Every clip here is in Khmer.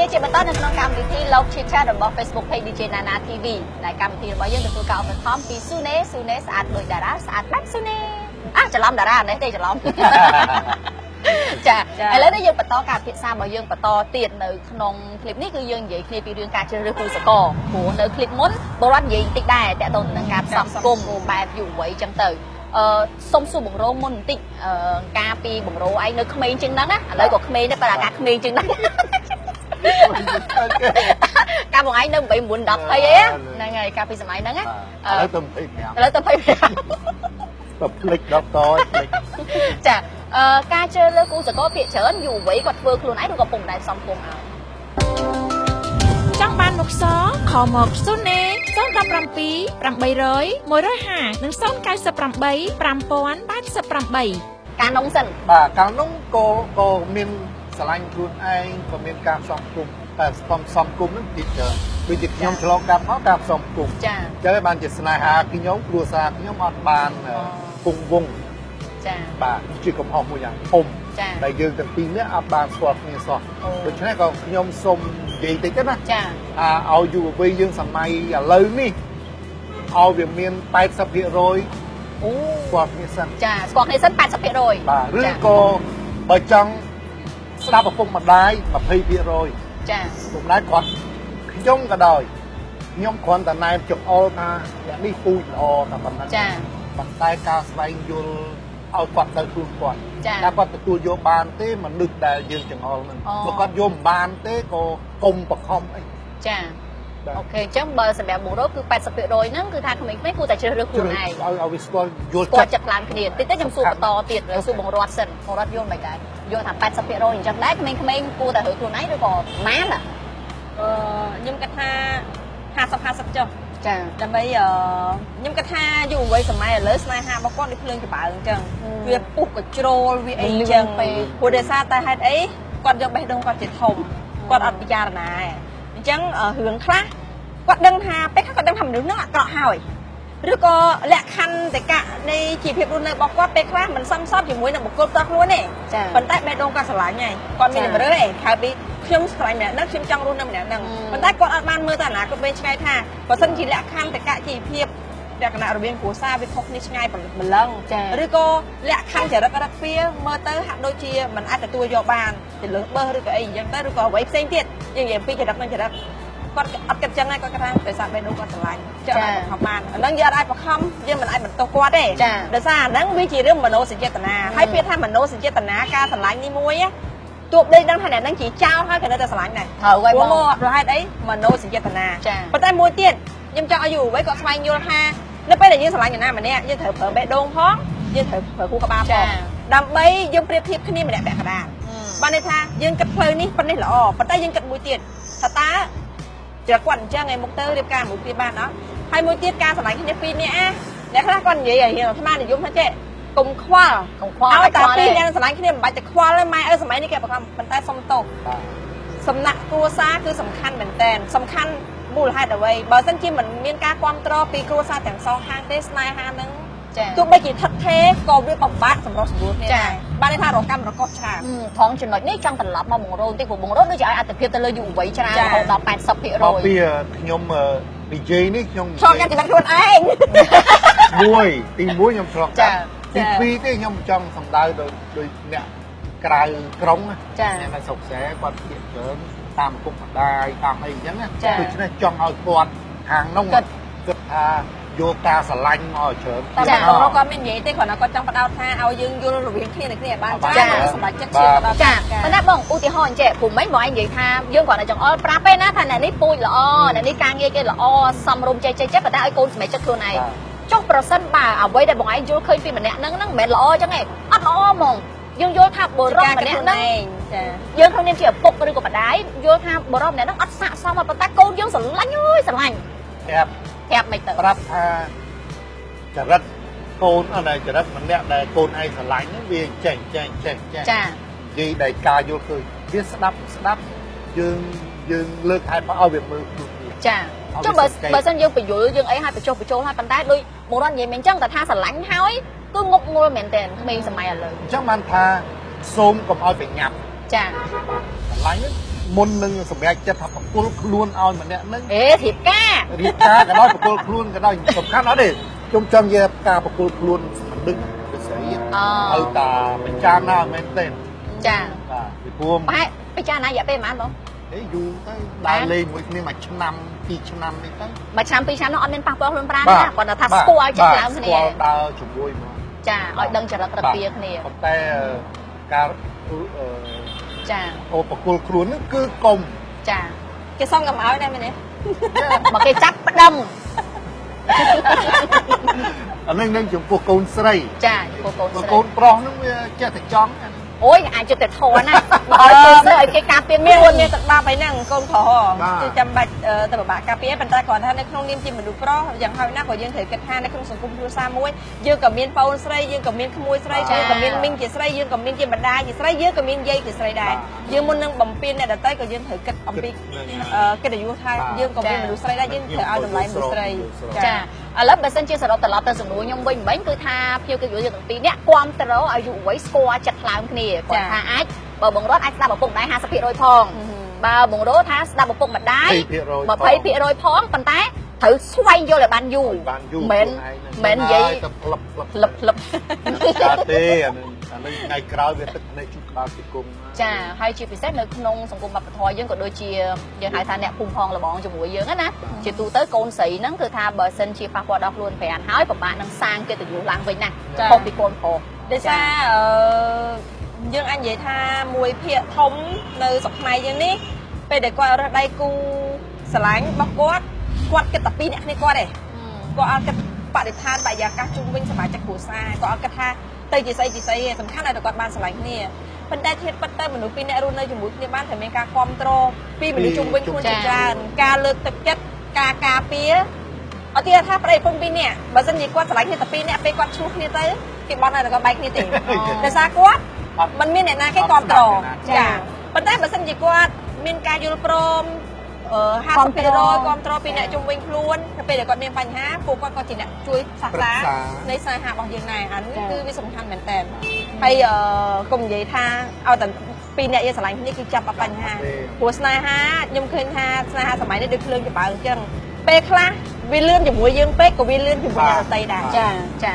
គ្នាជាបន្តនៅក្នុងកម្មវិធី Love Chit Chat របស់ Facebook Page DJ Nana TV ដែលកម្មវិធីរបស់យើងទទួលការឧបត្ថម្ភពី Sune ស្អាតដូចតារាស្អាតបែប Sune ច្រឡំតារានេះទេច្រឡំចាឥឡូវនេះយើងបន្តការពិភាក្សារបស់យើងបន្តទៀតនៅក្នុងคลิปនេះគឺយើងនិយាយគ្នាពីរឿងការជ្រើសរើសគូស្រករព្រោះនៅคลิปមុនបរិបទនិយាយបន្តិចដែរតាក់ទងនឹងការផ្សំគុំបែបយុវវ័យចឹងទៅសុំសួរបង្រោមុនបន្តិចការពីបង្រោឯងនៅក្មេងជាងហ្នឹងណាឥឡូវក៏ក្មេងដែរបើអាការក្មេងជាងហ្នឹងការបងឯងនៅ8 9 10 20ហ្នឹងហើយការពីសម័យហ្នឹងណាឥឡូវទៅ25ឥឡូវទៅ25ទៅភ្លេចដល់តចាការជ្រើសរើសគូស្រករភាគច្រើនយុវវ័យគាត់ធ្វើខ្លួនឯងឬក៏ពុំដែរផ្សំគុំឲ្យចង់បានមុខសខមកស៊ូណេ017 800 150និង098 5088ការនងសិនបាទការនងក៏មានស្រឡាញ់ខ្លួនឯងក៏មានការផ្សំគុំតែផ្សំគុំហ្នឹងទីច្រើនដូចជាខ្ញុំឆ្លងកាត់មកការផ្សំគុំចាអញ្ចឹងបានជាស្នេហាខ្ញុំគ្រួសារខ្ញុំអត់បានគង់វង្សចាបាទជាកំហុសមួយយ៉ាងធំដែលយើងទាំងពីរនេះអត់បានស្គាល់គ្នាសោះដូច្នេះក៏ខ្ញុំសូមនិយាយតិចទៅណាចាឲ្យយុវវ័យយើងសម័យឥឡូវនេះឲ្យវាមាន 80% ស្គាល់គ្នាសិនចាស្គាល់គ្នាសិន 80% បាទឬក៏បើចង់ស្ដាប់ឪពុកម្ដាយ 20% ចាឪពុកម្ដាយគាត់ខ្ញុំក៏ដោយខ្ញុំគ្រាន់តែណែមចង្អុលថាអ្នកនេះពូជល្អតែប៉ុណ្ណឹងចាប៉ុន្តែការស្វែងយល់ឲ្យគាត់ទៅខ្លួនគាត់តែគាត់ទទួលយកបានទេមនុស្សដែលយើងចង្អុលហ្នឹងបើគាត់យកមិនបានទេក៏កុំបខំអីចាអូខេអញ្ចឹងបើសម្រាប់បុរសគឺ 80% ហ្នឹងគឺថាក្មេងៗគួរតែជ្រើសរើសខ្លួនឯងឲ្យវាស្គាល់យល់ចិត្តឡើងគ្នាតិចតិចខ្ញុំសួរបន្តទៀតសួរបង្រត់សិនបង្រត់យល់មិនដែរយល់ថា 80% អញ្ចឹងដែរក្មេងៗគួរតែរើសខ្លួនឯងឬក៏ម៉ានខ្ញុំគិតថា50-50ចុះចាដើម្បីខ្ញុំគិតថាយុវវ័យសម័យឥឡូវស្នេហារបស់គាត់ដូចភ្លើងច្បើងអញ្ចឹងវាពុះកជ្រោលវាអីអញ្ចឹងព្រោះដោយសារតែហេតុអីគាត់យកបេះដូងគាត់ជាធំគាត់អត់ពិចារណាអញ្ចឹងរឿងខ្លះគាត់ដឹងថាពេលគាត់ដឹងថាមនុស្សហ្នឹងអាក្រក់ហើយឬក៏លក្ខខណ្ឌតកៈនៃជីវភាពរស់នៅរបស់គាត់ពេលខ្លះមិនសមស្របជាមួយនឹងបុគ្គលផ្ទាល់ខ្លួនទេប៉ុន្តែបេះដូងគាត់ស្រឡាញ់ហើយគាត់មានជំរឿទេហៅពីខ្ញុំស្រឡាញ់ម្នាក់ហ្នឹងខ្ញុំចង់រស់នៅម្នាក់ហ្នឹងប៉ុន្តែគាត់អត់បានមើលទៅអនាគតវែងឆ្ងាយថាបើសិនជាលក្ខខណ្ឌតកៈជីវភាពលក្ខណៈរវាងគ្រួសារវាខុសគ្នាឆ្ងាយម្លឹងឬក៏លក្ខខណ្ឌចរិតរកវាមើលទៅហាក់ដូចជាមិនអាចទទួលយកបានទៅលើបឺឬក៏អីអញ្ចឹងទៅឬក៏អ្វីផ្សេងទៀតយើងនិយាយពីចរិតនឹងចរិតគាត់អត់គិតចឹងហើយគាត់ថាដោយសារបេះដូងគាត់ស្រឡាញ់ចឹងអាចបង្ខំបានអាហ្នឹងយើងអត់អាចបង្ខំយើងមិនអាចបន្ទោសគាត់ទេដោយសារអាហ្នឹងវាជារឿងមនោសញ្ចេតនាហើយពាក្យថាមនោសញ្ចេតនាការស្រឡាញ់នេះមួយទោះបីដឹងថាអ្នកហ្នឹងជាចោលហើយក៏នៅតែស្រឡាញ់ដែរត្រូវហើយបងព្រោះហេតុអីមនោសញ្ចេតនាប៉ុន្តែមួយទៀតខ្ញុំចង់ឲ្យយុវវ័យគាត់ស្វែងយល់ថានៅពេលដែលយើងស្រឡាញ់អ្នកណាម្នាក់យើងត្រូវប្រើបេះដូងផងយើងត្រូវប្រើគូក្បាលផងដើម្បីយើងប្រៀបធៀបគ្នាម្នាក់ពាក់កណ្ដាលបានន័យថាយើងគិតផ្លូវនេះប៉ុណ្នេះល្អប៉ុន្តែយើងគិតមួយទៀតថាតើចរិតគាត់អញ្ចឹងឯមុខទៅរៀបការមួយគ្នាបានអត់ហើយមួយទៀតការស្រឡាញ់គ្នាពីរនាក់អ្នកខ្លះគាត់និយាយឲ្យអាត្មានិយមថាចេះកុំខ្វល់ឲ្យតែពីរនាក់ស្រឡាញ់គ្នាមិនបាច់តែខ្វល់ទេម៉ែអើសម័យនេះគេបង្ខំប៉ុន្តែសុំទោសសំណាក់គ្រួសារគឺសំខាន់មែនតើសំខាន់មូលហេតុអ្វីបើមិនជាមិនមានការគ្រប់គ្រងពីគ្រួសារទាំងសងខាងទេស្នេហានឹងទោះបីជាថិតថេរក៏វាពិបាកសម្រុះសម្រួលគ្នាដែរបានន័យថារកកម្មរកុសច្រើនផងចំណុចនេះចង់ត្រឡប់មកបង្រោតិចព្រោះបង្រោដូចជាឲ្យអត្ថភាពទៅលើយុវវ័យច្រើនរហូតដល់ 80% ពីខ្ញុំនិយាយនេះខ្ញុំឆ្លងកាត់ចិត្តខ្លួនឯងទី1ខ្ញុំឆ្លងកាត់ទី2ទេខ្ញុំចង់សម្ដៅដោយអ្នកក្រៅក្រុងអ្នកនៅស្រុកស្រែគាត់ភាគច្រើនតាមគុំម្ដាយតាមអីអញ្ចឹងដូច្នេះចង់ឲ្យគាត់ខាងនោះគិតថាយកការស្រឡាញ់មកច្រើនតែបងគាត់មាននិយាយទេគ្រាន់តែគាត់ចង់បដោតថាឲ្យយើងយល់រវាងគ្នាគ្នាបានចាសម្រាប់ចិត្តជឿដល់ចាប៉ុន្តែបងឧទាហរណ៍អញ្ចឹងព្រោះមិញបងឯងនិយាយថាយើងគ្រាន់តែចង់អល់ប្រាប់ទេណាថាអ្នកនេះពូជល្អអ្នកនេះការងារគេល្អសំរុំចេះប៉ុន្តែឲ្យកូនសម្រេចចិត្តខ្លួនឯងចុះប្រសិនបើអ្វីដែលបងឯងយល់ឃើញពីម្នាក់ហ្នឹងមិនមែនល្អអញ្ចឹងទេអត់ល្អហ្មងយើងយល់ថាបុរសម្នាក់ហ្នឹងយើងក្នុងនាមជាឪពុកឬក៏ម្ដាយយល់ថាបុរសម្នាក់ហ្នឹងអត់ស័ក្តិសមប៉ុន្តែកូនយើងស្រឡាញ់អើយស្រឡាញ់ប្រាប់មិនទៅប្រាប់ថាចរិតកូនអត់តែចរិតម្នាក់ដែលកូនឯងស្រឡាញ់ហ្នឹងវាចេះចានិយាយដោយការយល់ឃើញវាស្ដាប់យើងលើកថែបឲ្យវាមើលខ្លួនវាចាចុះបើសិនយើងបញ្យល់យើងអីឲ្យបញ្ចុះបញ្ចូលហើយប៉ុន្តែដូចបុរសនិយាយមិនអញ្ចឹងតែថាស្រឡាញ់ហើយគឺងប់ងល់មែនតើក្មេងសម័យឥឡូវអញ្ចឹងបានថាសូមកុំឲ្យប្រញាប់ចាស្រឡាញ់ មុននឹងសម្រាប់ចិត្តថាប្រគល់ខ្លួនឲ្យម្នាក់ហ្នឹង អេធៀបការ រៀបការក៏ដោយប្រគល់ខ្លួនក៏ដោយសំខាន់អត់ទេខ្ញុំចង់និយាយការប្រគល់ខ្លួនមិនដឹងទៅស្អីឲ្យតាពិចារណាមែនទេ ចា បាទពីព្រោះ ប្រហែលពិចារណារយៈពេលប៉ុន្មានបង ហេយូរទៅដើរលេងមួយគ្នាមួយឆ្នាំពីរឆ្នាំនេះទៅ មួយឆ្នាំពីរឆ្នាំនោះអត់មានប៉ះពាល់ខ្លួនប្រាណណាគាត់ថាស្គាល់ចិត្តឡើងគ្នា ស្គាល់ដើរជាមួយមក ចាឲ្យដឹងចរិតរបៀបគ្នា ប៉ុន្តែការ ចា អូប្រគល់ខ្លួនហ្នឹងគឺកុំ ចា គេសុំកំឲ្យដែរមែនទេ មកគេចាប់ផ្ដឹម អានឹងចំពោះកូនស្រី ចាកូនស្រី កូនប្រុសហ្នឹងវាចេះតែចង់ អូយអាចជិតតែធន់ណាបើឲ្យកូនស្រីឲ្យគេការពារ មាន ខ្លួន មានទឹកបាបហើយហ្នឹងកូនប្រុសគឺចាំបាច់ទៅពិបាកការពារប៉ុន្តែគ្រាន់ថានៅក្នុងនាមជាមនុស្សប្រុសយ៉ាងហើយណាក៏យើងត្រូវគិតថានៅក្នុងសង្គមគ្រួសារមួយយើងក៏មានប្អូនស្រីយើងក៏មានក្មួយស្រីយើងក៏មានមីងជាស្រីយើងក៏មានជាម្ដាយជាស្រីយើងក៏មានយាយជាស្រីដែរយើងមុននឹងបំពេញអ្នកដទៃក៏យើងត្រូវគិតអំពីកិត្តិយសថាយើងក៏មានមនុស្សស្រីដែរយើងត្រូវឲ្យតម្លៃមនុស្សស្រី ចាឥឡូវបើសិនជាសរុបត្រឡប់ទៅសំណួរខ្ញុំវិញមិញគឺថាភៀវកិត្តិយសយើងទាំងពីរនាក់គាំទ្រឲ្យយុវវ័យស្គាល់ចិត្តថ្លើមគ្នាគាត់ថាអាចបើបងរត់អាចស្ដាប់ឪពុកម្ដាយ 50% ផងបើបងរត់ថាស្ដាប់ឪពុកម្ដាយ 20% ផងប៉ុន្តែត្រូវស្វែងយល់ឲ្យបានយូរមិននិយាយ ទៅផ្លឹប ផ្លឹប ចាទេអានឹងថ្ងៃក្រោយវាទឹកភ្នែកជូតក្បាលពីគុំ ចាហើយជាពិសេសនៅក្នុងសង្គមវប្បធម៌យើងក៏ដូចជាយើងហៅថាអ្នកភូមិផងលបងជាមួយយើងណាជាទូទៅកូនស្រីហ្នឹងគឺថាបើសិនជាប៉ះពាល់ដល់ខ្លួនប្រាណហើយពិបាកនឹងសាងកិត្តិយសឡើងវិញណាខុសពីកូនប្រុស ដោយសារយើងអាចនិយាយថាមួយភាគធំនៅស្រុកខ្មែរយើងនេះពេលដែលគាត់រើសដៃគូស្រឡាញ់របស់គាត់គិតតែពីរអ្នកគ្នាគាត់ទេគាត់អត់គិតបរិស្ថានបរិយាកាសជុំវិញសមាជិកគ្រួសារគាត់អត់គិតថាទៅជាស្អីទេសំខាន់តែគាត់បានស្រឡាញ់គ្នាប៉ុន្តែធៀបពិតទៅមនុស្សពីរអ្នករស់នៅជាមួយគ្នាបានតែមានការគ្រប់គ្រងពីមនុស្សជុំវិញខ្លួនជាច្រើនការលើកទឹកចិត្តការការពារអត់ទៀតថាប្តីប្រពន្ធពីរនាក់បើសិនជាគាត់ស្រឡាញ់គ្នាតែពីរនាក់ពេលគាត់ឈ្លោះគ្នាទៅគេបន់ឲ្យតែគាត់បែកគ្នាទេដោយសារគាត់มันមានអ្នកណាគេគ្រប់គ្រងចាប៉ុន្តែបើសិនជាគាត់មានការយល់ព្រម50% គ្រប់គ្រងពីអ្នកជុំវិញខ្លួនទៅពេលដែលគាត់មានបញ្ហាពួកគាត់ក៏ជាអ្នកជួយសាស្ត្រានៃស្នេហារបស់យើងដែរអានេះគឺវាសំខាន់មែនតើហើយកុំនិយាយថាឲ្យតែពីរអ្នកយើងស្រឡាញ់គ្នាគឺចាប់អត់បញ្ហាព្រោះស្នេហាខ្ញុំឃើញថាស្នេហាសម័យនេះដូចភ្លើងចម្បើងអញ្ចឹងពេលខ្លះវាលឿនជាមួយយើងពេកក៏វាលឿនជាមួយអ្នកដទៃដែរ ចា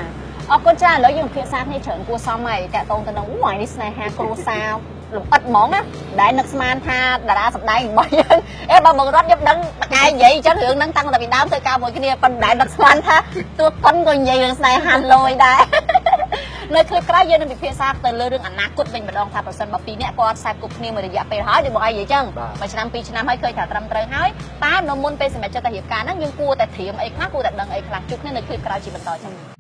អរគុណចាឥឡូវយើងពិភាក្សាគ្នាច្រើនគួរសមហើយតាក់ទងទៅនឹងថ្ងៃនេះស្នេហាគ្រួសារលំអិតហ្មងណាដែលនឹកស្មានថាតារាសម្ដែងរបស់យើងបើមករត់ខ្ញុំដឹងតកែនិយាយអញ្ចឹងរឿងហ្នឹងតាំងតែពីដើមធ្វើការមួយគ្នាប៉ុន្តែនឹកស្មានថាតួប៉ុនក៏និយាយរឿងស្នេហាលយដែរនៅគ្លីបក្រោយយើងនឹងពិភាក្សាទៅលើរឿងអនាគតវិញម្ដងថាប្រសិនបើពីរនាក់គាត់ខ្សែគប់គ្នាមួយរយៈពេលហើយដូចបងឯងនិយាយអញ្ចឹងមួយឆ្នាំពីរឆ្នាំហើយឃើញថាត្រឹមត្រូវហើយតើនៅមុនពេលសម្រាប់ចិត្តទៅរៀបការហ្នឹងយើងគួរតែត្រៀមអីខ្លះគួរតែដឹងអីខ្លះជួបគ្នានៅគ្លីបក្រោយជាបន្តចឹង